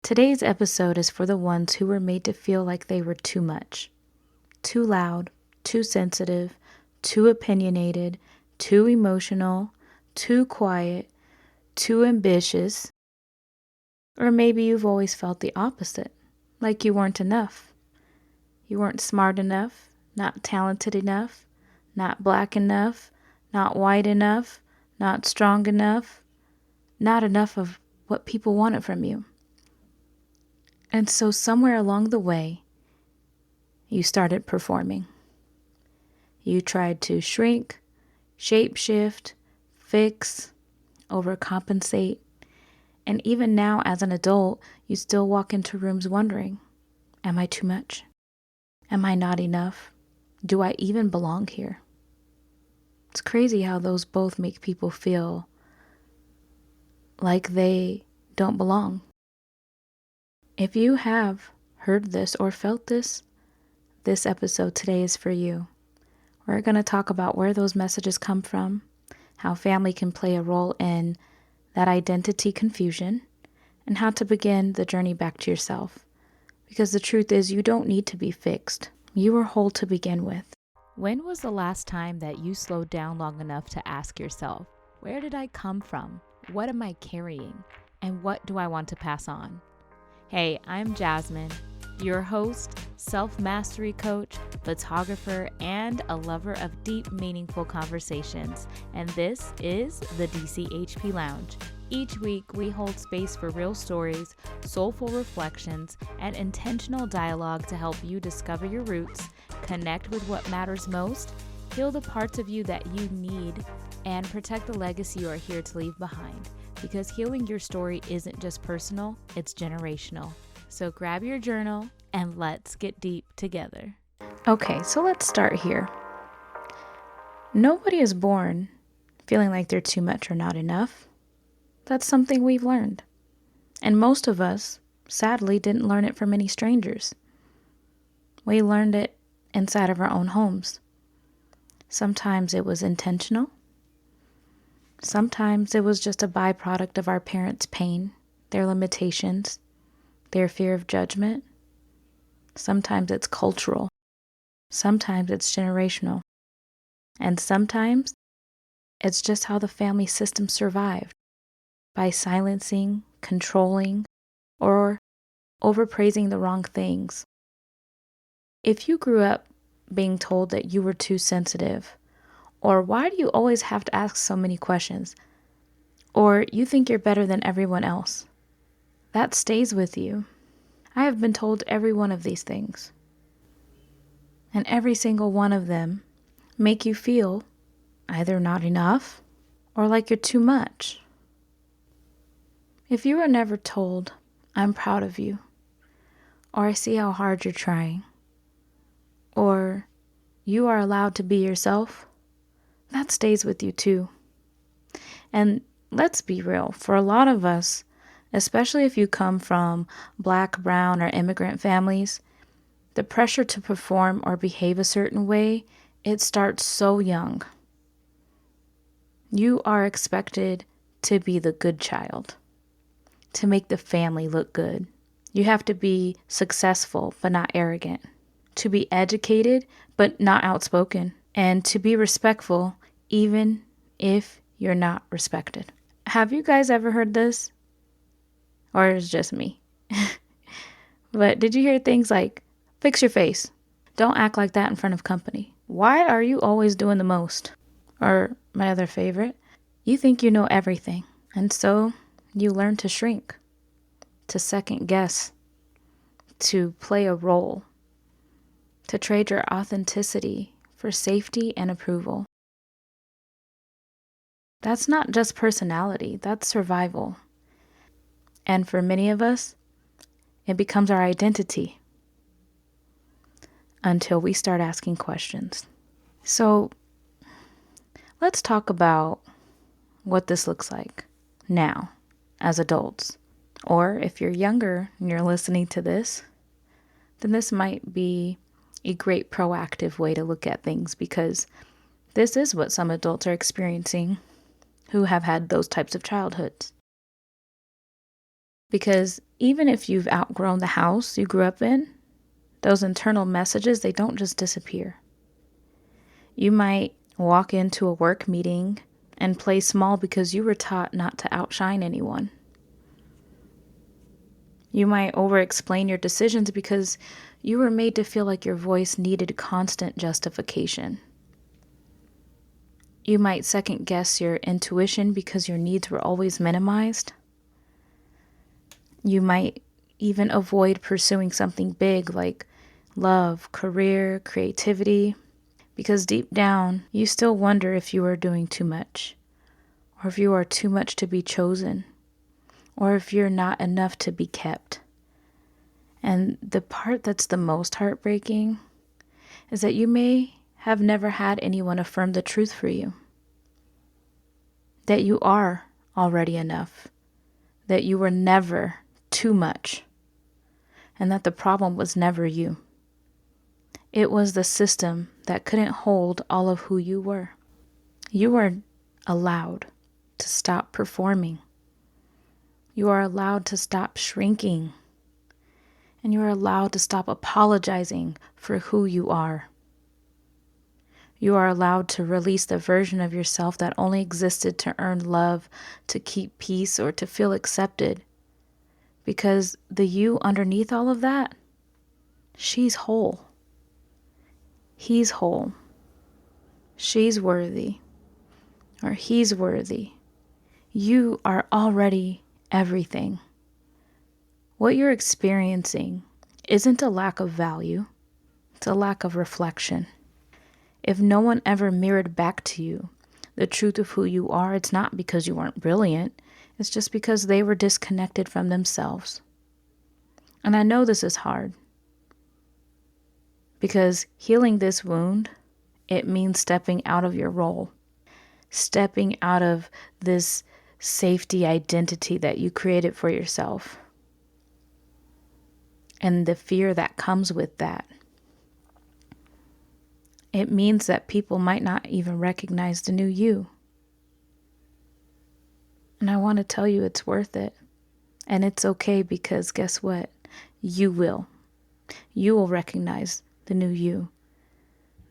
Today's episode is for the ones who were made to feel like they were too much, too loud, too sensitive, too opinionated, too emotional, too quiet, too ambitious, or maybe you've always felt the opposite, like you weren't enough. You weren't smart enough, not talented enough, not black enough, not white enough, not strong enough, not enough of what people wanted from you. And so somewhere along the way, you started performing. You tried to shrink, shapeshift, fix, overcompensate, and even now as an adult, you still walk into rooms wondering, am I too much? Am I not enough? Do I even belong here? It's crazy how those both make people feel like they don't belong. If you have heard this or felt this episode today is for you. We're going to talk about where those messages come from, how family can play a role in that identity confusion, and how to begin the journey back to yourself. Because the truth is, you don't need to be fixed. You are whole to begin with. When was the last time that you slowed down long enough to ask yourself, where did I come from? What am I carrying? And what do I want to pass on? Hey, I'm Jasmine, your host, self-mastery coach, photographer, and a lover of deep, meaningful conversations. And this is the DCHP Lounge. Each week, we hold space for real stories, soulful reflections, and intentional dialogue to help you discover your roots, connect with what matters most, heal the parts of you that you need, and protect the legacy you are here to leave behind. Because healing your story isn't just personal, it's generational. So grab your journal and let's get deep together. Okay, so let's start here. Nobody is born feeling like they're too much or not enough. That's something we've learned. And most of us, sadly, didn't learn it from any strangers. We learned it inside of our own homes. Sometimes it was intentional. Sometimes it was just a byproduct of our parents' pain, their limitations, their fear of judgment. Sometimes it's cultural. Sometimes it's generational. And sometimes it's just how the family system survived, by silencing, controlling, or overpraising the wrong things. If you grew up being told that you were too sensitive, or why do you always have to ask so many questions? Or you think you're better than everyone else. That stays with you. I have been told every one of these things. And every single one of them make you feel either not enough or like you're too much. If you were never told, I'm proud of you, or I see how hard you're trying, or you are allowed to be yourself, that stays with you too. And let's be real, for a lot of us, especially if you come from Black, brown, or immigrant families, the pressure to perform or behave a certain way, it starts so young. You are expected to be the good child, to make the family look good. You have to be successful but not arrogant, to be educated but not outspoken, and to be respectful even if you're not respected. Have you guys ever heard this? Or is it just me? But did you hear things like, fix your face. Don't act like that in front of company. Why are you always doing the most? Or my other favorite, you think you know everything. And so you learn to shrink, to second guess, to play a role, to trade your authenticity for safety and approval. That's not just personality, that's survival. And for many of us, it becomes our identity until we start asking questions. So let's talk about what this looks like now as adults. Or if you're younger and you're listening to this, then this might be a great proactive way to look at things, because this is what some adults are experiencing who have had those types of childhoods. Because even if you've outgrown the house you grew up in, those internal messages, they don't just disappear. You might walk into a work meeting and play small because you were taught not to outshine anyone. You might over-explain your decisions because you were made to feel like your voice needed constant justification. You might second-guess your intuition because your needs were always minimized. You might even avoid pursuing something big like love, career, creativity, because deep down, you still wonder if you are doing too much, or if you are too much to be chosen, or if you're not enough to be kept. And the part that's the most heartbreaking is that you may have never had anyone affirm the truth for you. That you are already enough. That you were never too much. And that the problem was never you. It was the system that couldn't hold all of who you were. You are allowed to stop performing. You are allowed to stop shrinking. And you are allowed to stop apologizing for who you are. You are allowed to release the version of yourself that only existed to earn love, to keep peace, or to feel accepted. Because the you underneath all of that, she's whole. He's whole. She's worthy. Or he's worthy. You are already everything. What you're experiencing isn't a lack of value, it's a lack of reflection. If no one ever mirrored back to you the truth of who you are, it's not because you weren't brilliant, it's just because they were disconnected from themselves. And I know this is hard, because healing this wound, it means stepping out of your role, stepping out of this safety identity that you created for yourself. And the fear that comes with that. It means that people might not even recognize the new you. And I want to tell you it's worth it. And it's okay, because guess what? You will. You will recognize the new you.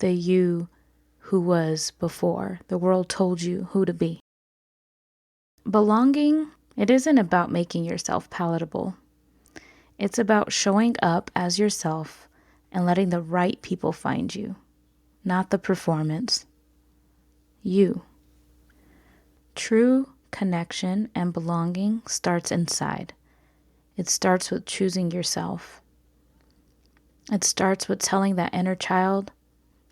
The you who was before the world told you who to be. Belonging, it isn't about making yourself palatable. It's about showing up as yourself and letting the right people find you, not the performance. You. True connection and belonging starts inside. It starts with choosing yourself. It starts with telling that inner child,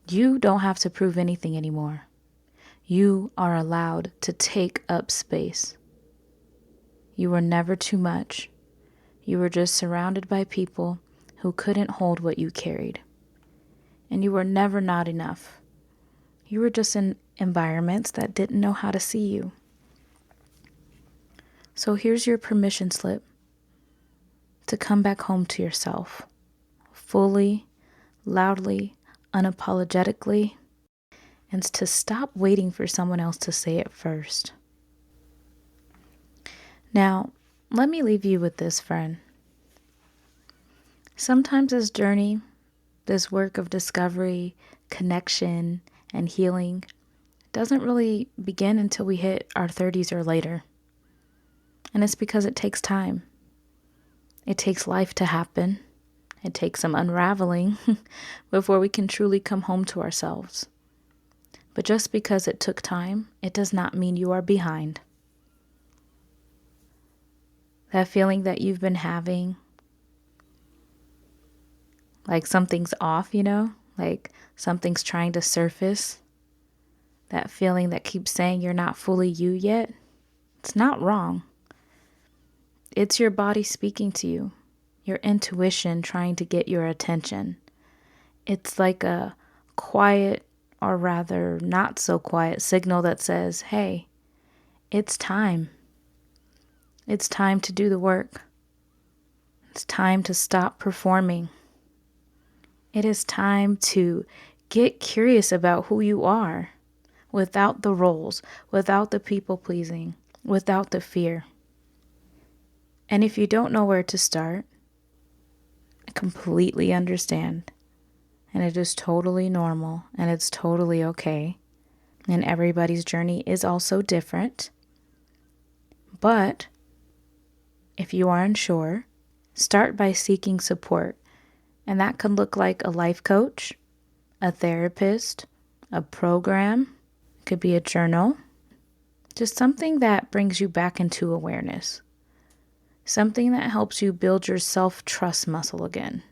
you don't have to prove anything anymore. You are allowed to take up space. You were never too much. You were just surrounded by people who couldn't hold what you carried. And you were never not enough. You were just in environments that didn't know how to see you. So here's your permission slip to come back home to yourself, fully, loudly, unapologetically, and to stop waiting for someone else to say it first. Now, let me leave you with this, friend. Sometimes this journey, this work of discovery, connection, and healing doesn't really begin until we hit our 30s or later. And it's because it takes time. It takes life to happen. It takes some unraveling before we can truly come home to ourselves. But just because it took time, it does not mean you are behind. That feeling that you've been having, like something's off, like something's trying to surface. That feeling that keeps saying you're not fully you yet, it's not wrong. It's your body speaking to you, your intuition trying to get your attention. It's like a quiet, or rather not so quiet, signal that says, hey, it's time. It's time to do the work. It's time to stop performing. It is time to get curious about who you are, without the roles, without the people pleasing, without the fear. And if you don't know where to start, I completely understand. And it is totally normal and it's totally okay. And everybody's journey is also different. But if you are unsure, start by seeking support. And that can look like a life coach, a therapist, a program. It could be a journal. Just something that brings you back into awareness. Something that helps you build your self-trust muscle again.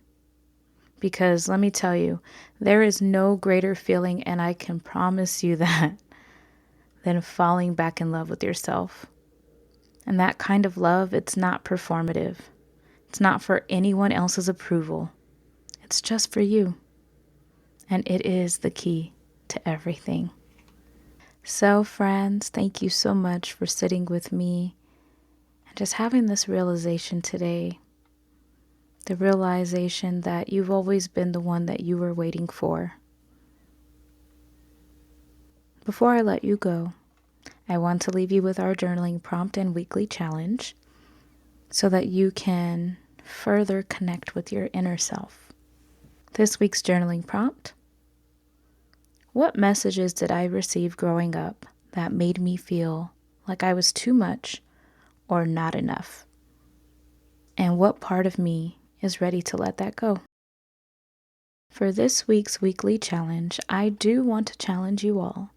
Because let me tell you, there is no greater feeling, and I can promise you that, than falling back in love with yourself. And that kind of love, it's not performative. It's not for anyone else's approval. It's just for you. And it is the key to everything. So, friends, thank you so much for sitting with me and just having this realization today. The realization that you've always been the one that you were waiting for. Before I let you go, I want to leave you with our journaling prompt and weekly challenge so that you can further connect with your inner self. This week's journaling prompt: what messages did I receive growing up that made me feel like I was too much or not enough? And what part of me is ready to let that go? For this week's weekly challenge, I do want to challenge you all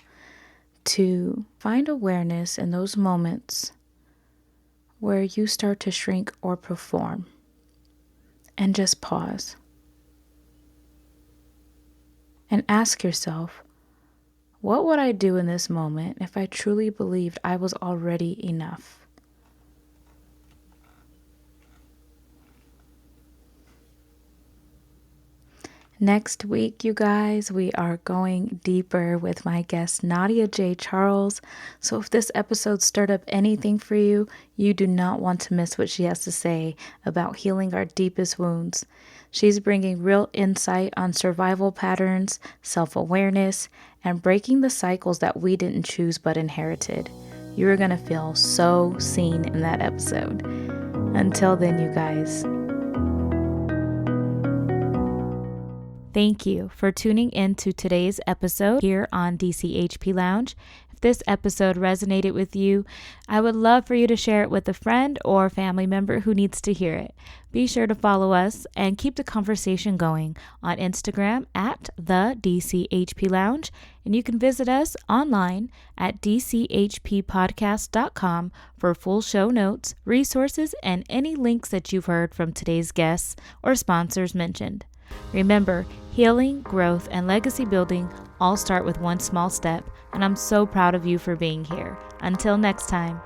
to find awareness in those moments where you start to shrink or perform, and just pause and ask yourself, what would I do in this moment if I truly believed I was already enough? Next week, you guys, we are going deeper with my guest, Nadia J. Charles. So if this episode stirred up anything for you, you do not want to miss what she has to say about healing our deepest wounds. She's bringing real insight on survival patterns, self-awareness, and breaking the cycles that we didn't choose but inherited. You're going to feel so seen in that episode. Until then, you guys. Thank you for tuning in to today's episode here on DCHP Lounge. If this episode resonated with you, I would love for you to share it with a friend or family member who needs to hear it. Be sure to follow us and keep the conversation going on Instagram at the DCHP Lounge. And you can visit us online at dchppodcast.com for full show notes, resources, and any links that you've heard from today's guests or sponsors mentioned. Remember, healing, growth, and legacy building all start with one small step, and I'm so proud of you for being here. Until next time.